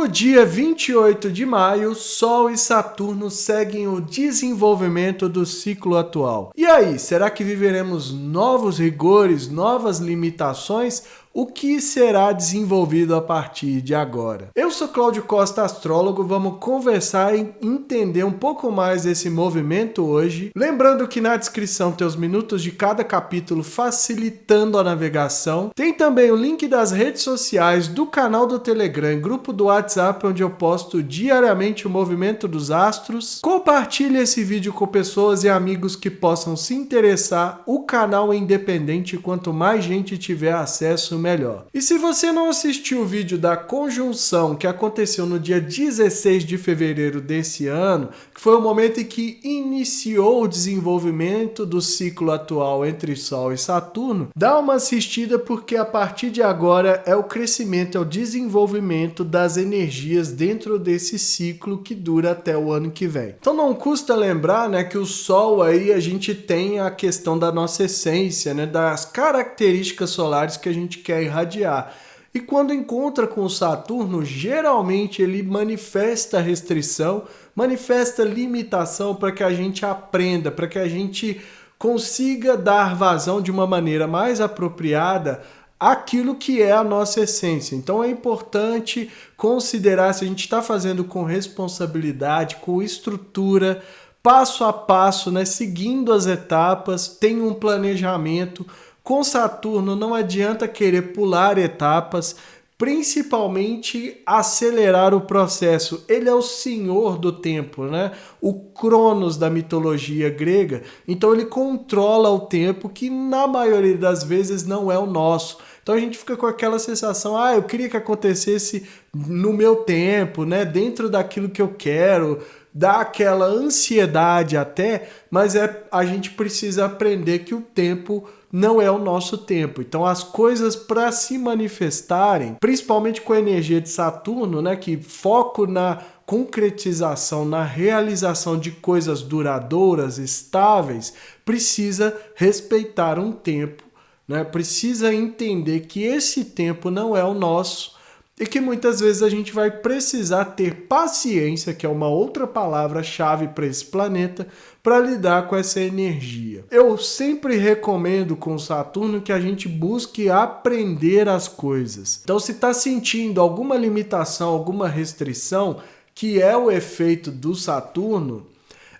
No dia 28 de maio, Sol e Saturno seguem o desenvolvimento do ciclo atual. E aí, será que viveremos novos rigores, novas limitações? O que será desenvolvido a partir de agora? Eu sou Cláudio Costa, astrólogo, vamos conversar e entender um pouco mais desse movimento hoje. Lembrando que na descrição tem os minutos de cada capítulo facilitando a navegação. Tem também o link das redes sociais, do canal do Telegram e grupo do WhatsApp, onde eu posto diariamente o movimento dos astros. Compartilhe esse vídeo com pessoas e amigos que possam se interessar. O canal é independente, quanto mais gente tiver acesso, melhor. E se você não assistiu o vídeo da conjunção que aconteceu no dia 16 de fevereiro desse ano, que foi o momento em que iniciou o desenvolvimento do ciclo atual entre Sol e Saturno, dá uma assistida porque a partir de agora é o crescimento, é o desenvolvimento das energias dentro desse ciclo que dura até o ano que vem. Então não custa lembrar, né, que o Sol aí a gente tem a questão da nossa essência, né, das características solares que a gente quer irradiar. E quando encontra com o Saturno, geralmente ele manifesta restrição, manifesta limitação para que a gente aprenda, para que a gente consiga dar vazão de uma maneira mais apropriada àquilo que é a nossa essência. Então é importante considerar se a gente está fazendo com responsabilidade, com estrutura, passo a passo, né, seguindo as etapas, tem um planejamento. Com Saturno não adianta querer pular etapas, principalmente acelerar o processo. Ele é o senhor do tempo, né? O Cronos da mitologia grega. Então ele controla o tempo que na maioria das vezes não é o nosso. Então a gente fica com aquela sensação, eu queria que acontecesse no meu tempo, né? Dentro daquilo que eu quero. Dá aquela ansiedade até, mas a gente precisa aprender que o tempo não é o nosso tempo. Então as coisas para se manifestarem, principalmente com a energia de Saturno, né, que foco na concretização, na realização de coisas duradouras, estáveis, precisa respeitar um tempo, né? Precisa entender que esse tempo não é o nosso. E que muitas vezes a gente vai precisar ter paciência, que é uma outra palavra-chave para esse planeta, para lidar com essa energia. Eu sempre recomendo com Saturno que a gente busque aprender as coisas. Então, se está sentindo alguma limitação, alguma restrição, que é o efeito do Saturno,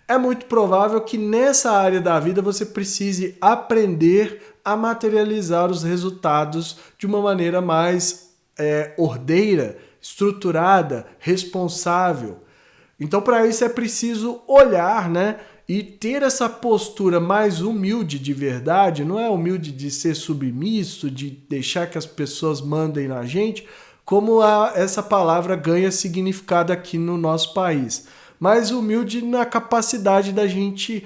é muito provável que nessa área da vida você precise aprender a materializar os resultados de uma maneira mais ordeira, estruturada, responsável. Então, para isso é preciso olhar, né, e ter essa postura mais humilde de verdade. Não é humilde de ser submisso, de deixar que as pessoas mandem na gente, como essa palavra ganha significado aqui no nosso país. Mas humilde na capacidade da gente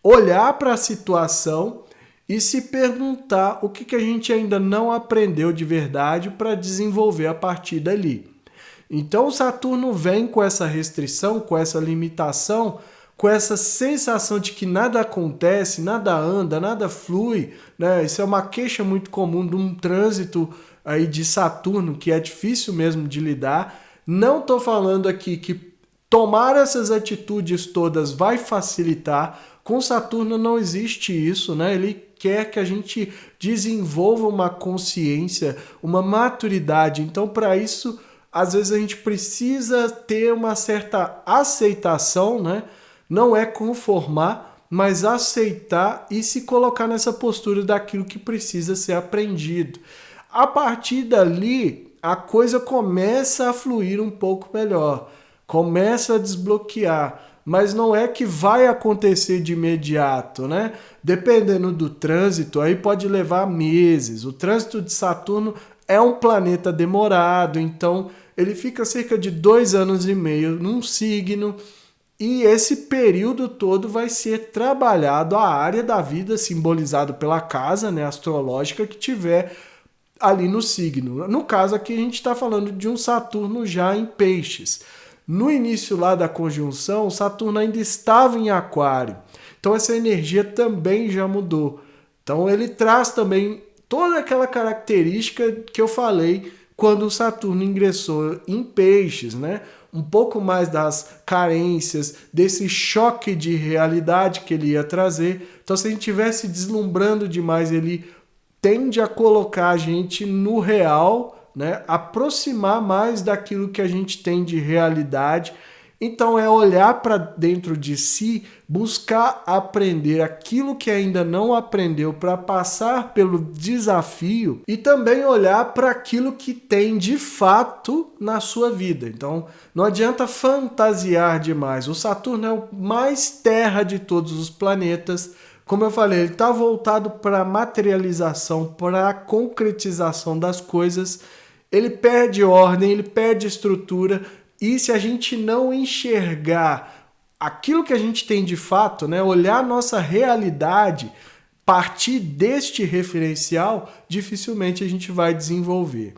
olhar para a situação e se perguntar o que a gente ainda não aprendeu de verdade para desenvolver a partir dali. Então o Saturno vem com essa restrição, com essa limitação, com essa sensação de que nada acontece, nada anda, nada flui, né? Isso é uma queixa muito comum de um trânsito aí de Saturno, que é difícil mesmo de lidar. Não estou falando aqui que tomar essas atitudes todas vai facilitar. Com Saturno não existe isso, né? Ele quer que a gente desenvolva uma consciência, uma maturidade. Então, para isso, às vezes a gente precisa ter uma certa aceitação, né? Não é conformar, mas aceitar e se colocar nessa postura daquilo que precisa ser aprendido. A partir dali, a coisa começa a fluir um pouco melhor, começa a desbloquear. Mas não é que vai acontecer de imediato, né? Dependendo do trânsito, aí pode levar meses. O trânsito de Saturno é um planeta demorado, então ele fica cerca de 2 anos e meio num signo, e esse período todo vai ser trabalhado a área da vida, simbolizado pela casa, né, astrológica que tiver ali no signo. No caso aqui a gente está falando de um Saturno já em Peixes. No início lá da conjunção, Saturno ainda estava em Aquário. Então essa energia também já mudou. Então ele traz também toda aquela característica que eu falei quando o Saturno ingressou em Peixes, né? Um pouco mais das carências, desse choque de realidade que ele ia trazer. Então, se a gente estivesse deslumbrando demais, ele tende a colocar a gente no real, né? Aproximar mais daquilo que a gente tem de realidade. Então é olhar para dentro de si, buscar aprender aquilo que ainda não aprendeu para passar pelo desafio e também olhar para aquilo que tem de fato na sua vida. Então não adianta fantasiar demais. O Saturno é o mais terra de todos os planetas. Como eu falei, ele está voltado para a materialização, para a concretização das coisas. Ele perde ordem, ele perde estrutura. E se a gente não enxergar aquilo que a gente tem de fato, né, olhar a nossa realidade, partir deste referencial, dificilmente a gente vai desenvolver.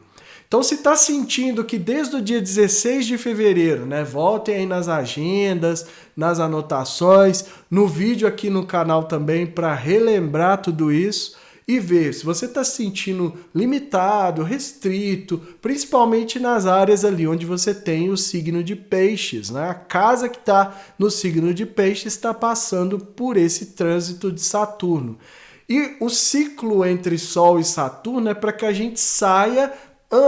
Então, se está sentindo que desde o dia 16 de fevereiro, né, voltem aí nas agendas, nas anotações, no vídeo aqui no canal também para relembrar tudo isso, e ver se você está se sentindo limitado, restrito, principalmente nas áreas ali onde você tem o signo de Peixes, né? A casa que está no signo de Peixes está passando por esse trânsito de Saturno. E o ciclo entre Sol e Saturno é para que a gente saia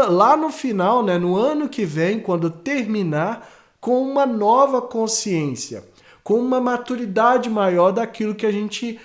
lá no final, né, no ano que vem, quando terminar, com uma nova consciência, com uma maturidade maior daquilo que a gente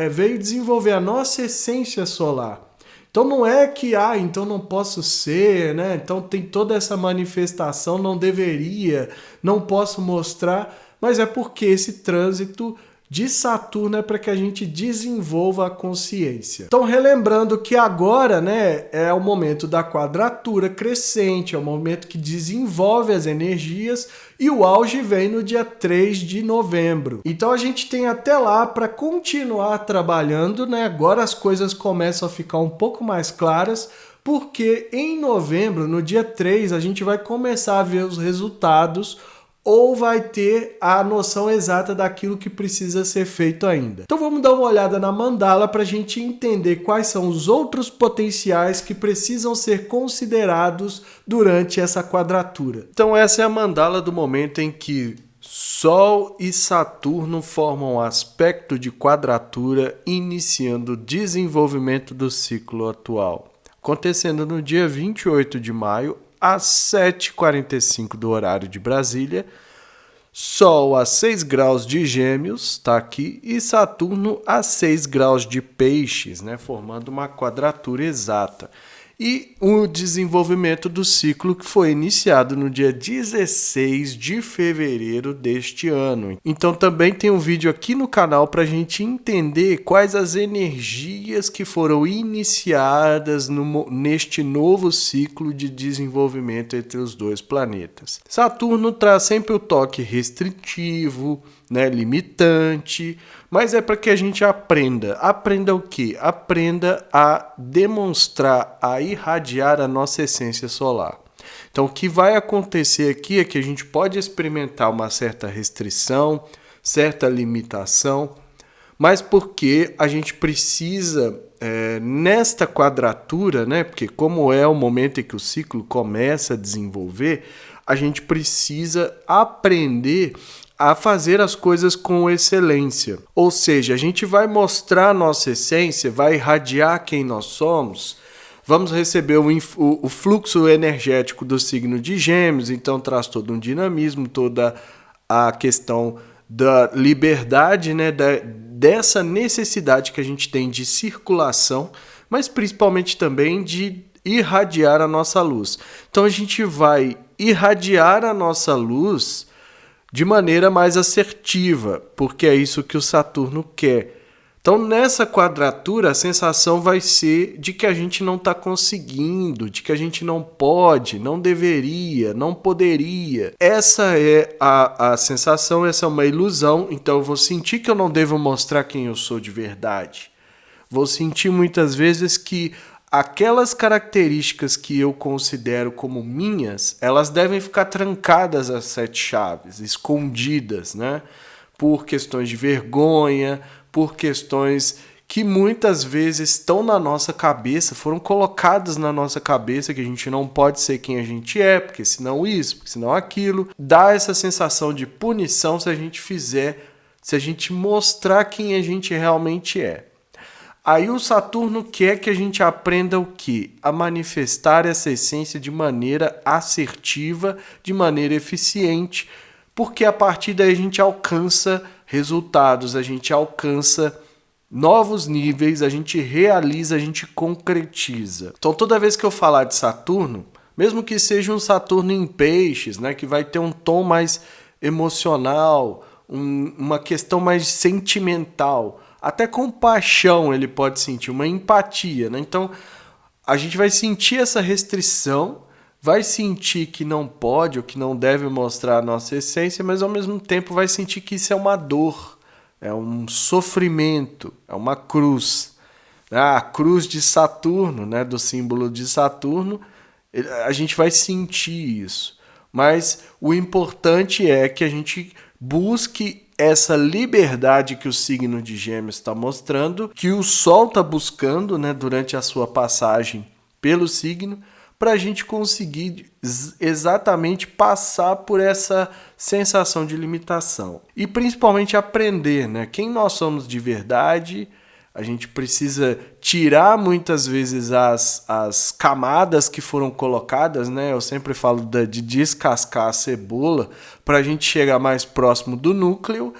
veio desenvolver, a nossa essência solar. Então não é que, então não posso ser, né? Então tem toda essa manifestação, não deveria, não posso mostrar, mas é porque esse trânsito de Saturno é para que a gente desenvolva a consciência. Então, relembrando que agora, né, é o momento da quadratura crescente, é o momento que desenvolve as energias e o auge vem no dia 3 de novembro. Então, a gente tem até lá para continuar trabalhando, né? Agora as coisas começam a ficar um pouco mais claras, porque em novembro, no dia 3, a gente vai começar a ver os resultados ou vai ter a noção exata daquilo que precisa ser feito ainda. Então vamos dar uma olhada na mandala para a gente entender quais são os outros potenciais que precisam ser considerados durante essa quadratura. Então essa é a mandala do momento em que Sol e Saturno formam um aspecto de quadratura, iniciando o desenvolvimento do ciclo atual. Acontecendo no dia 28 de maio, às 7h45 do horário de Brasília, Sol a 6 graus de Gêmeos, está aqui, e Saturno a 6 graus de Peixes, né, formando uma quadratura exata. E o desenvolvimento do ciclo que foi iniciado no dia 16 de fevereiro deste ano. Então também tem um vídeo aqui no canal para a gente entender quais as energias que foram iniciadas neste novo ciclo de desenvolvimento entre os dois planetas. Saturno traz sempre o toque restritivo, né, limitante, mas é para que a gente aprenda. Aprenda o quê? Aprenda a demonstrar, a irradiar a nossa essência solar. Então, o que vai acontecer aqui é que a gente pode experimentar uma certa restrição, certa limitação, mas porque a gente precisa, nesta quadratura, né, porque como é o momento em que o ciclo começa a desenvolver, a gente precisa aprender a fazer as coisas com excelência. Ou seja, a gente vai mostrar a nossa essência, vai irradiar quem nós somos, vamos receber o fluxo energético do signo de Gêmeos, então traz todo um dinamismo, toda a questão da liberdade, né, dessa necessidade que a gente tem de circulação, mas principalmente também de irradiar a nossa luz. Então a gente vai irradiar a nossa luz de maneira mais assertiva, porque é isso que o Saturno quer. Então, nessa quadratura, a sensação vai ser de que a gente não está conseguindo, de que a gente não pode, não deveria, não poderia. Essa é a sensação, essa é uma ilusão, então eu vou sentir que eu não devo mostrar quem eu sou de verdade. Vou sentir muitas vezes que aquelas características que eu considero como minhas, elas devem ficar trancadas às 7 chaves, escondidas, né? Por questões de vergonha, por questões que muitas vezes estão na nossa cabeça, foram colocadas na nossa cabeça que a gente não pode ser quem a gente é, porque senão isso, porque senão aquilo. Dá essa sensação de punição se a gente mostrar quem a gente realmente é. Aí o Saturno quer que a gente aprenda o quê? A manifestar essa essência de maneira assertiva, de maneira eficiente, porque a partir daí a gente alcança resultados, a gente alcança novos níveis, a gente realiza, a gente concretiza. Então toda vez que eu falar de Saturno, mesmo que seja um Saturno em peixes, né, que vai ter um tom mais emocional, uma questão mais sentimental, até compaixão ele pode sentir, uma empatia, né? Então a gente vai sentir essa restrição, vai sentir que não pode ou que não deve mostrar a nossa essência, mas ao mesmo tempo vai sentir que isso é uma dor, é um sofrimento, é uma cruz. A cruz de Saturno, né, do símbolo de Saturno, a gente vai sentir isso. Mas o importante é que a gente busque essa liberdade que o signo de Gêmeos está mostrando, que o Sol está buscando, né, durante a sua passagem pelo signo, para a gente conseguir exatamente passar por essa sensação de limitação. E principalmente aprender, né, quem nós somos de verdade. A gente precisa tirar muitas vezes as camadas que foram colocadas, né? Eu sempre falo de descascar a cebola para a gente chegar mais próximo do núcleo.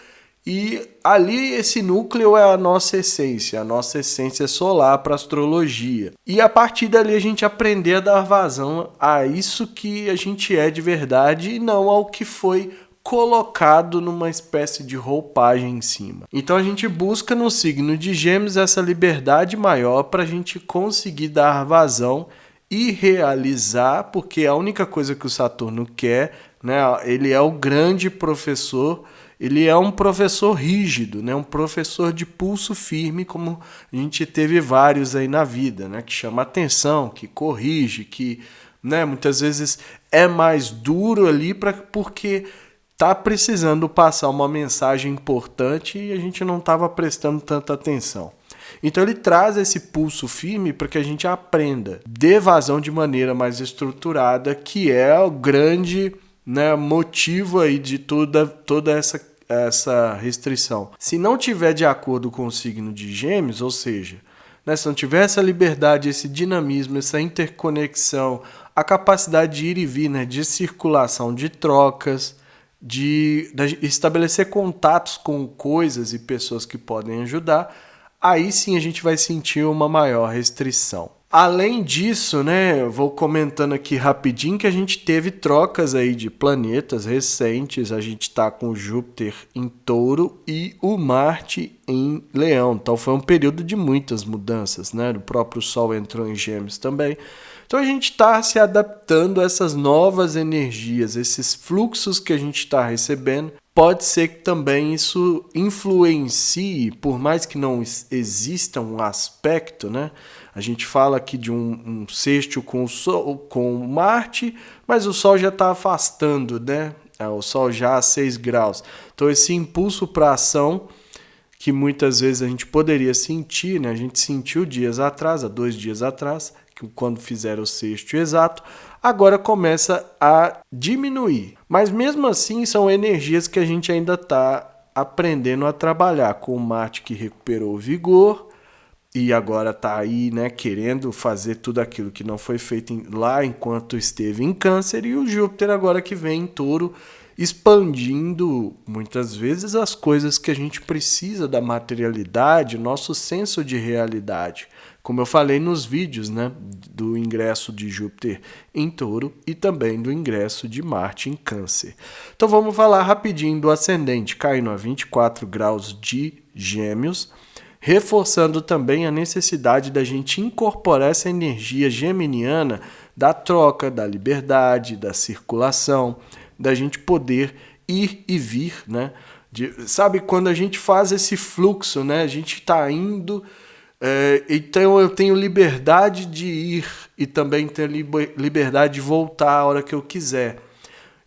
E ali esse núcleo é a nossa essência solar para a astrologia. E a partir dali a gente aprender a dar vazão a isso que a gente é de verdade e não ao que foi colocado numa espécie de roupagem em cima. Então a gente busca no signo de Gêmeos essa liberdade maior para a gente conseguir dar vazão e realizar, porque a única coisa que o Saturno quer, né, ele é o grande professor, ele é um professor rígido, né, um professor de pulso firme, como a gente teve vários aí na vida, né, que chama atenção, que corrige, que, né, muitas vezes é mais duro ali porque tá precisando passar uma mensagem importante e a gente não estava prestando tanta atenção. Então ele traz esse pulso firme para que a gente aprenda, dê vazão de maneira mais estruturada, que é o grande, né, motivo aí de toda essa restrição. Se não tiver de acordo com o signo de Gêmeos, ou seja, né, se não tiver essa liberdade, esse dinamismo, essa interconexão, a capacidade de ir e vir, né, de circulação, de trocas, de estabelecer contatos com coisas e pessoas que podem ajudar, aí sim a gente vai sentir uma maior restrição. Além disso, né, eu vou comentando aqui rapidinho que a gente teve trocas aí de planetas recentes. A gente está com o Júpiter em Touro e o Marte em Leão. Então foi um período de muitas mudanças, né? O próprio Sol entrou em Gêmeos também. Então a gente está se adaptando a essas novas energias, esses fluxos que a gente está recebendo. Pode ser que também isso influencie, por mais que não exista um aspecto, né? A gente fala aqui de um sextil com o Sol, com o Marte, mas o Sol já está afastando, né? O Sol já a 6 graus. Então esse impulso para ação que muitas vezes a gente poderia sentir, né? A gente sentiu dias atrás, há 2 dias atrás, quando fizeram o sexto exato, agora começa a diminuir. Mas mesmo assim são energias que a gente ainda está aprendendo a trabalhar, com o Marte que recuperou o vigor e agora está aí, né, querendo fazer tudo aquilo que não foi feito lá enquanto esteve em Câncer, e o Júpiter agora que vem em Touro, expandindo muitas vezes as coisas que a gente precisa da materialidade, nosso senso de realidade. Como eu falei nos vídeos, né, do ingresso de Júpiter em Touro e também do ingresso de Marte em Câncer. Então vamos falar rapidinho do ascendente caindo a 24 graus de Gêmeos, reforçando também a necessidade da gente incorporar essa energia geminiana da troca, da liberdade, da circulação, da gente poder ir e vir, né? Sabe, quando a gente faz esse fluxo, né? A gente está indo... então eu tenho liberdade de ir e também tenho liberdade de voltar a hora que eu quiser.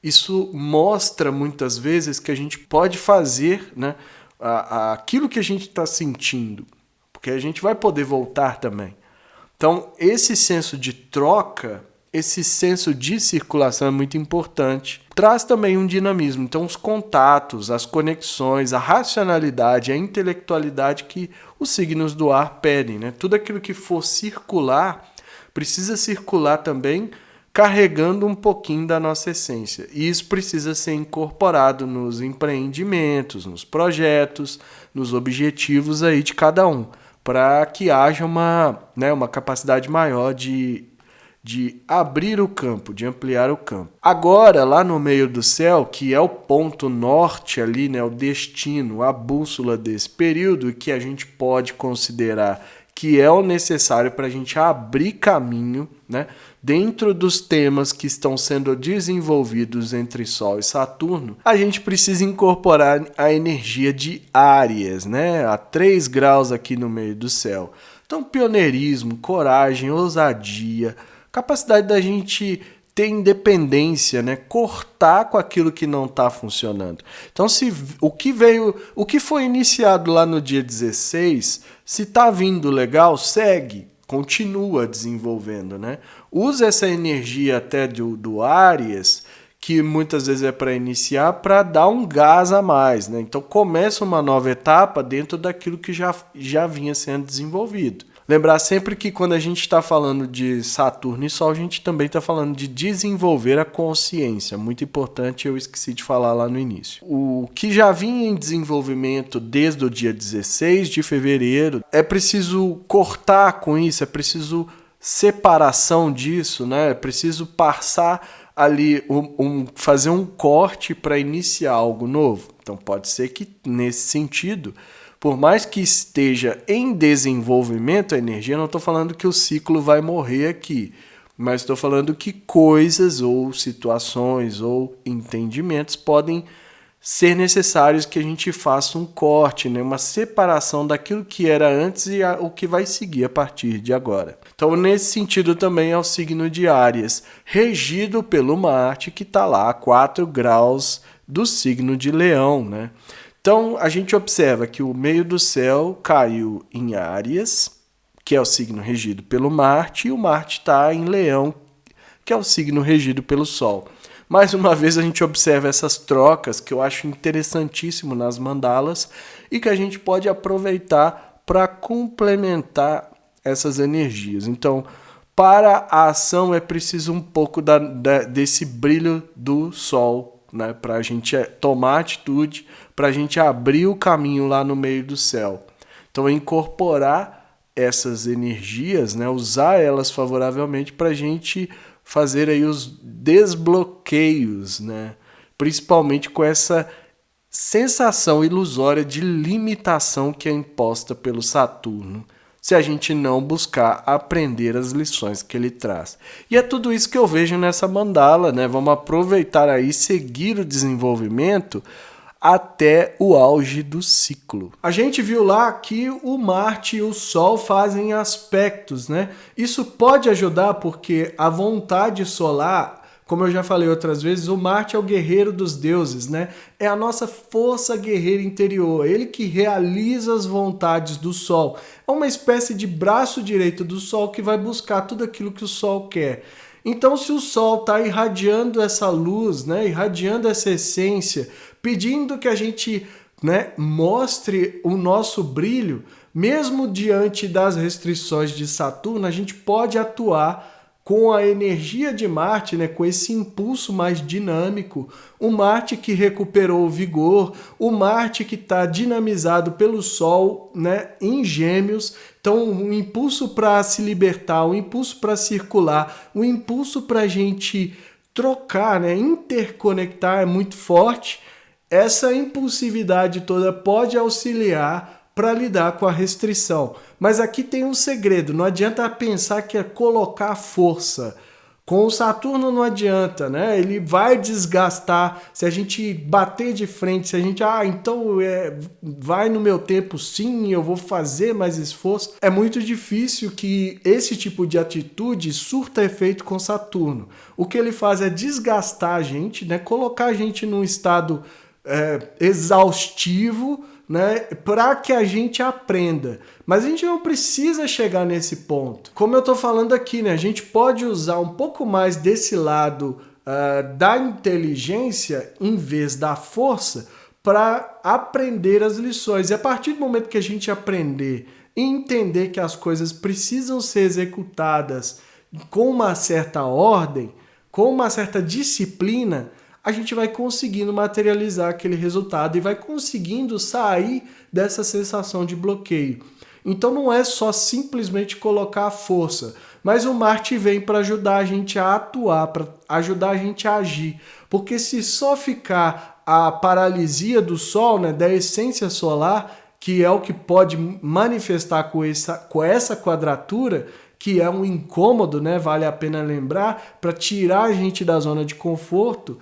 Isso mostra muitas vezes que a gente pode fazer, né, aquilo que a gente está sentindo. porque a gente vai poder voltar também. Então, esse senso de troca, esse senso de circulação é muito importante. Traz também um dinamismo. Então, os contatos, as conexões, a racionalidade, a intelectualidade que os signos do ar pedem, né? Tudo aquilo que for circular, precisa circular também carregando um pouquinho da nossa essência. E isso precisa ser incorporado nos empreendimentos, nos projetos, nos objetivos aí de cada um, para que haja uma capacidade maior de abrir o campo, de ampliar o campo. Agora, lá no meio do céu, que é o ponto norte ali, né, o destino, a bússola desse período, e que a gente pode considerar que é o necessário para a gente abrir caminho, né, dentro dos temas que estão sendo desenvolvidos entre Sol e Saturno, a gente precisa incorporar a energia de Áries, né, a 3 graus aqui no meio do céu. Então, pioneirismo, coragem, ousadia, capacidade da gente ter independência, né? Cortar com aquilo que não está funcionando. Então, se o que foi iniciado lá no dia 16, se está vindo legal, segue, continua desenvolvendo, né? Usa essa energia até do Áries, que muitas vezes é para iniciar, para dar um gás a mais, né? Então, começa uma nova etapa dentro daquilo que já vinha sendo desenvolvido. Lembrar sempre que quando a gente está falando de Saturno e Sol, a gente também está falando de desenvolver a consciência. Muito importante, eu esqueci de falar lá no início. O que já vinha em desenvolvimento desde o dia 16 de fevereiro, é preciso cortar com isso, é preciso separação disso, né? É preciso passar ali, fazer um corte para iniciar algo novo. Então pode ser que nesse sentido, por mais que esteja em desenvolvimento a energia, não estou falando que o ciclo vai morrer aqui, mas estou falando que coisas ou situações ou entendimentos podem ser necessários que a gente faça um corte, né? Uma separação daquilo que era antes e o que vai seguir a partir de agora. Então, nesse sentido também é o signo de Áries, regido pelo Marte, que está lá a 4 graus do signo de Leão, né? Então, a gente observa que o meio do céu caiu em Áries, que é o signo regido pelo Marte, e o Marte está em Leão, que é o signo regido pelo Sol. Mais uma vez, a gente observa essas trocas que eu acho interessantíssimo nas mandalas e que a gente pode aproveitar para complementar essas energias. Então, para a ação é preciso um pouco desse brilho do Sol, né? Para a gente tomar atitude, para a gente abrir o caminho lá no meio do céu. Então, incorporar essas energias, né? Usar elas favoravelmente para a gente fazer aí os desbloqueios, né? Principalmente com essa sensação ilusória de limitação que é imposta pelo Saturno, se a gente não buscar aprender as lições que ele traz. E é tudo isso que eu vejo nessa mandala, né? Vamos aproveitar aí, seguir o desenvolvimento até o auge do ciclo. A gente viu lá que o Marte e o Sol fazem aspectos, né? Isso pode ajudar porque a vontade solar, como eu já falei outras vezes, o Marte é o guerreiro dos deuses, né? É a nossa força guerreira interior, ele que realiza as vontades do Sol. É uma espécie de braço direito do Sol que vai buscar tudo aquilo que o Sol quer. Então, se o Sol está irradiando essa luz, né, irradiando essa essência, pedindo que a gente, né, mostre o nosso brilho, mesmo diante das restrições de Saturno, a gente pode atuar com a energia de Marte, né, com esse impulso mais dinâmico, o Marte que recuperou o vigor, o Marte que está dinamizado pelo Sol, né, em Gêmeos. Então, um impulso para se libertar, um impulso para circular, um impulso para a gente trocar, né, interconectar é muito forte. Essa impulsividade toda pode auxiliar para lidar com a restrição. Mas aqui tem um segredo, não adianta pensar que é colocar força. Com o Saturno não adianta, né? Ele vai desgastar. Se a gente bater de frente, se a gente, então vai no meu tempo sim, eu vou fazer mais esforço. É muito difícil que esse tipo de atitude surta efeito com Saturno. O que ele faz é desgastar a gente, né? Colocar a gente num estado exaustivo, né, para que a gente aprenda. Mas a gente não precisa chegar nesse ponto. Como eu estou falando aqui, né, a gente pode usar um pouco mais desse lado da inteligência em vez da força para aprender as lições. E a partir do momento que a gente aprender e entender que as coisas precisam ser executadas com uma certa ordem, com uma certa disciplina, a gente vai conseguindo materializar aquele resultado e vai conseguindo sair dessa sensação de bloqueio. Então não é só simplesmente colocar a força, mas o Marte vem para ajudar a gente a atuar, para ajudar a gente a agir. Porque se só ficar a paralisia do Sol, né, da essência solar, que é o que pode manifestar com essa quadratura, que é um incômodo, né, vale a pena lembrar, para tirar a gente da zona de conforto,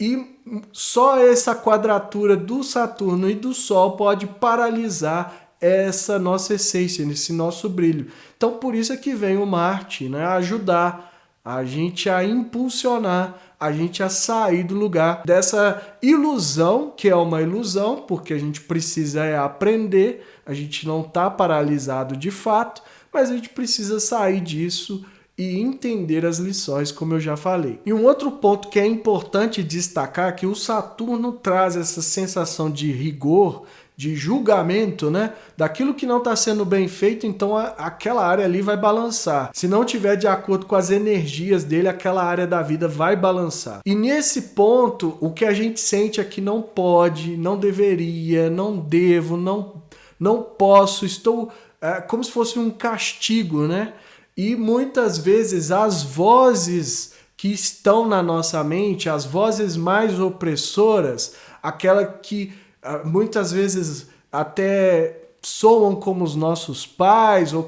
e só essa quadratura do Saturno e do Sol pode paralisar essa nossa essência, esse nosso brilho. Então por isso é que vem o Marte, né, ajudar a gente a impulsionar, a gente a sair do lugar dessa ilusão, que é uma ilusão, porque a gente precisa aprender, a gente não está paralisado de fato, mas a gente precisa sair disso e entender as lições, como eu já falei. E um outro ponto que é importante destacar é que o Saturno traz essa sensação de rigor, de julgamento, né? Daquilo que não está sendo bem feito, então aquela área ali vai balançar. Se não tiver de acordo com as energias dele, aquela área da vida vai balançar. E nesse ponto, o que a gente sente é que não pode, não deveria, não devo, não posso, estou como se fosse um castigo, né? E muitas vezes as vozes que estão na nossa mente, as vozes mais opressoras, aquela que muitas vezes até soam como os nossos pais, ou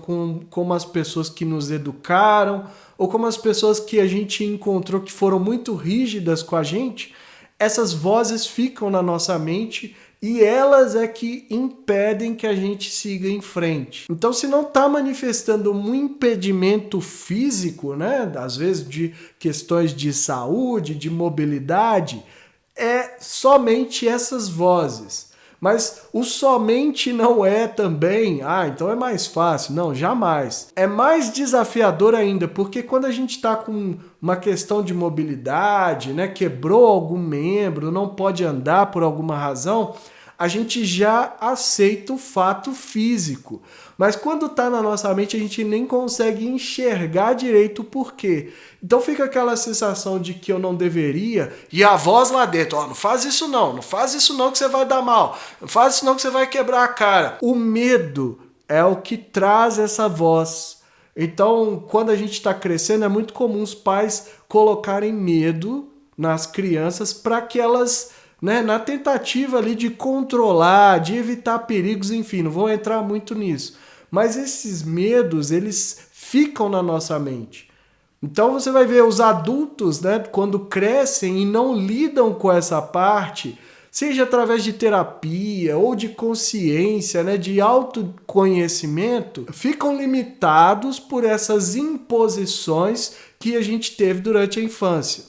como as pessoas que nos educaram, ou como as pessoas que a gente encontrou que foram muito rígidas com a gente, essas vozes ficam na nossa mente e elas é que impedem que a gente siga em frente. Então, se não está manifestando um impedimento físico, né, às vezes de questões de saúde, de mobilidade, é somente essas vozes. Mas o somente não é também, então é mais fácil. Não, jamais. É mais desafiador ainda, porque quando a gente está com uma questão de mobilidade, né, quebrou algum membro, não pode andar por alguma razão, a gente já aceita o fato físico. Mas quando está na nossa mente, a gente nem consegue enxergar direito o porquê. Então fica aquela sensação de que eu não deveria, e a voz lá dentro, não faz isso não faz isso não que você vai dar mal, não faz isso não que você vai quebrar a cara. O medo é o que traz essa voz. Então, quando a gente está crescendo, é muito comum os pais colocarem medo nas crianças para que elas, né, na tentativa ali de controlar, de evitar perigos, enfim, não vou entrar muito nisso. Mas esses medos, eles ficam na nossa mente. Então você vai ver os adultos, né, quando crescem e não lidam com essa parte, seja através de terapia ou de consciência, né, de autoconhecimento, ficam limitados por essas imposições que a gente teve durante a infância.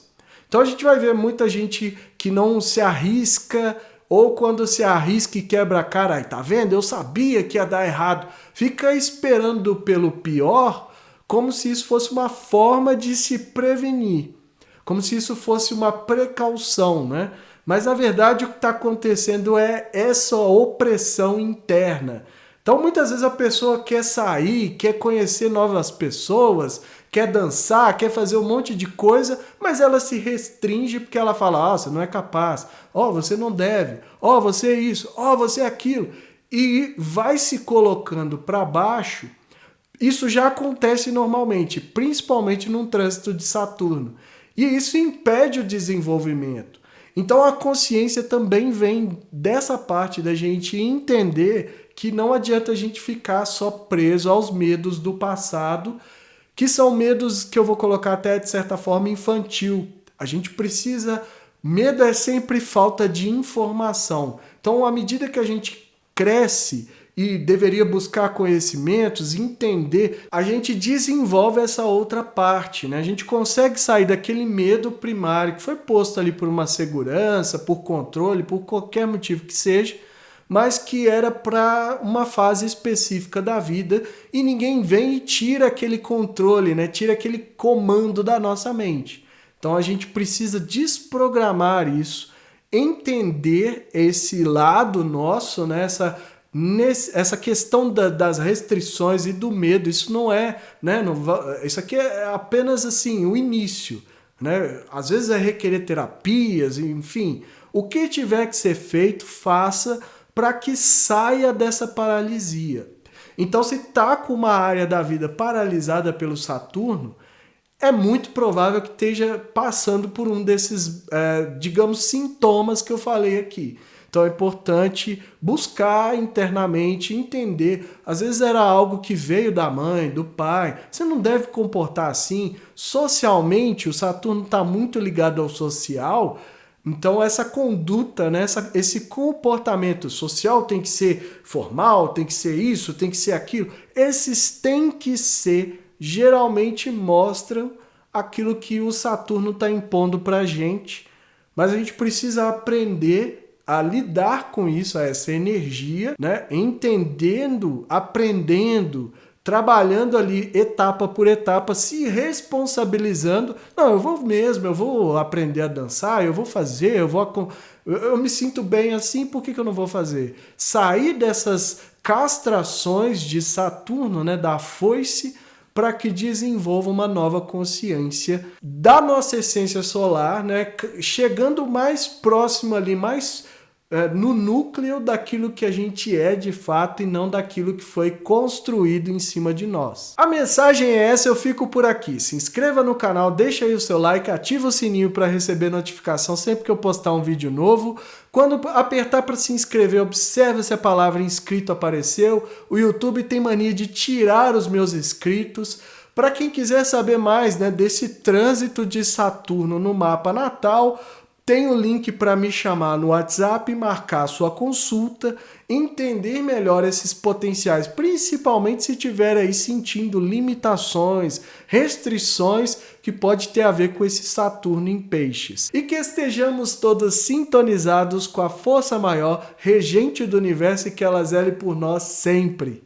Então a gente vai ver muita gente que não se arrisca, ou quando se arrisca e quebra a cara, aí tá vendo? Eu sabia que ia dar errado. Fica esperando pelo pior, como se isso fosse uma forma de se prevenir, como se isso fosse uma precaução, né? Mas na verdade o que está acontecendo é essa opressão interna. Então muitas vezes a pessoa quer sair, quer conhecer novas pessoas, quer dançar, quer fazer um monte de coisa, mas ela se restringe porque ela fala, você não é capaz, você não deve, você é isso, você é aquilo. E vai se colocando para baixo. Isso já acontece normalmente, principalmente num trânsito de Saturno. E isso impede o desenvolvimento. Então a consciência também vem dessa parte da gente entender que não adianta a gente ficar só preso aos medos do passado, que são medos que eu vou colocar até de certa forma infantil. A gente precisa... Medo é sempre falta de informação. Então, à medida que a gente cresce e deveria buscar conhecimentos, entender, a gente desenvolve essa outra parte, né? A gente consegue sair daquele medo primário que foi posto ali por uma segurança, por controle, por qualquer motivo que seja, mas que era para uma fase específica da vida e ninguém vem e tira aquele controle, né? Tira aquele comando da nossa mente. Então a gente precisa desprogramar isso, entender esse lado nosso, né? Essa questão das restrições e do medo. Isso não é, né? Isso aqui é apenas assim o início, né? Às vezes é requerer terapias, enfim, o que tiver que ser feito, faça para que saia dessa paralisia. Então, se está com uma área da vida paralisada pelo Saturno, é muito provável que esteja passando por um desses, digamos, sintomas que eu falei aqui. Então é importante buscar internamente, entender. Às vezes era algo que veio da mãe, do pai. Você não deve comportar assim. Socialmente, o Saturno está muito ligado ao social. Então essa conduta, né, esse comportamento social tem que ser formal, tem que ser isso, tem que ser aquilo. Esses tem que ser, geralmente mostram aquilo que o Saturno está impondo para a gente. Mas a gente precisa aprender a lidar com isso, a essa energia, né? Entendendo, aprendendo, trabalhando ali etapa por etapa, se responsabilizando. Não, eu vou aprender a dançar, eu vou fazer, eu me sinto bem assim, por que eu não vou fazer? Sair dessas castrações de Saturno, né, da foice, para que desenvolva uma nova consciência da nossa essência solar, né, chegando mais próximo ali, mais no núcleo daquilo que a gente é de fato e não daquilo que foi construído em cima de nós. A mensagem é essa, eu fico por aqui. Se inscreva no canal, deixa aí o seu like, ativa o sininho para receber notificação sempre que eu postar um vídeo novo. Quando apertar para se inscrever, observe se a palavra inscrito apareceu. O YouTube tem mania de tirar os meus inscritos. Para quem quiser saber mais, né, desse trânsito de Saturno no mapa natal, tem o link para me chamar no WhatsApp, marcar sua consulta, entender melhor esses potenciais, principalmente se estiver aí sentindo limitações, restrições que pode ter a ver com esse Saturno em Peixes. E que estejamos todos sintonizados com a força maior, regente do universo, e que ela zele por nós sempre.